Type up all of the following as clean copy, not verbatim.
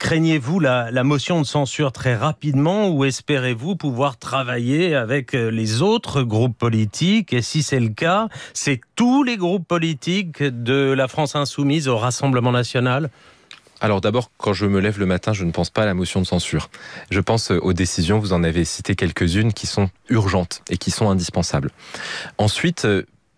Craignez-vous la motion de censure très rapidement ou espérez-vous pouvoir travailler avec les autres groupes politiques? Et si c'est le cas, c'est tous les groupes politiques de la France Insoumise au Rassemblement National? Alors d'abord, quand je me lève le matin, je ne pense pas à la motion de censure. Je pense aux décisions, vous en avez cité quelques-unes, qui sont urgentes et qui sont indispensables. Ensuite,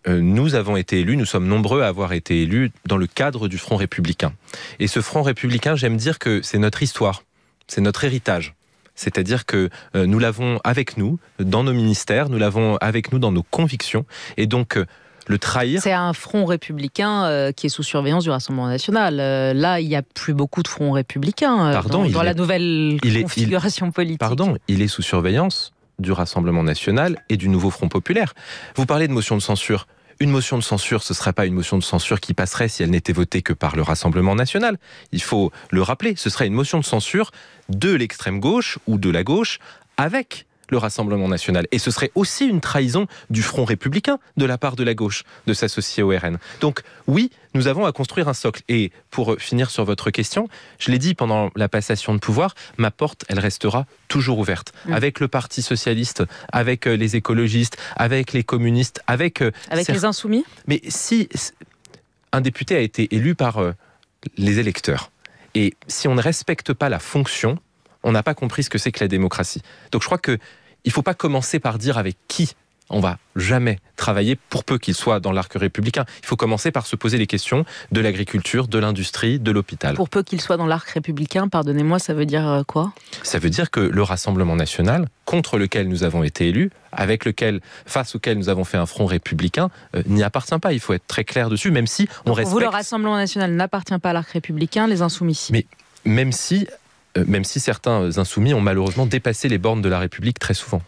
nous avons été élus, nous sommes nombreux à avoir été élus dans le cadre du Front républicain. Et ce Front républicain, j'aime dire que c'est notre histoire, c'est notre héritage. C'est-à-dire que nous l'avons avec nous, dans nos ministères, nous l'avons avec nous dans nos convictions. Et donc, le trahir... C'est un front républicain qui est sous surveillance du Rassemblement national. Là, il n'y a plus beaucoup de fronts républicains dans la nouvelle configuration politique. Pardon, il est sous surveillance du Rassemblement national et du nouveau Front populaire. Vous parlez de motion de censure. Une motion de censure, ce ne serait pas une motion de censure qui passerait si elle n'était votée que par le Rassemblement national. Il faut le rappeler, ce serait une motion de censure de l'extrême gauche ou de la gauche avec le Rassemblement national. Et ce serait aussi une trahison du Front républicain de la part de la gauche de s'associer au RN. Donc oui, nous avons à construire un socle. Et pour finir sur votre question, je l'ai dit pendant la passation de pouvoir, ma porte, elle restera toujours ouverte. Avec le Parti socialiste, avec les écologistes, avec les communistes, avec les insoumis. Mais si un député a été élu par les électeurs, et si on ne respecte pas la fonction, on n'a pas compris ce que c'est que la démocratie. Donc je crois qu'il ne faut pas commencer par dire avec qui on va jamais travailler, pour peu qu'il soit dans l'arc républicain. Il faut commencer par se poser les questions de l'agriculture, de l'industrie, de l'hôpital. Pour peu qu'il soit dans l'arc républicain, pardonnez-moi, ça veut dire quoi? Ça veut dire que le Rassemblement national, contre lequel nous avons été élus, face auquel nous avons fait un front républicain, n'y appartient pas. Il faut être très clair dessus, même si on respecte... Vous, le Rassemblement national n'appartient pas à l'arc républicain, les insoumis. Mais même si certains insoumis ont malheureusement dépassé les bornes de la République très souvent.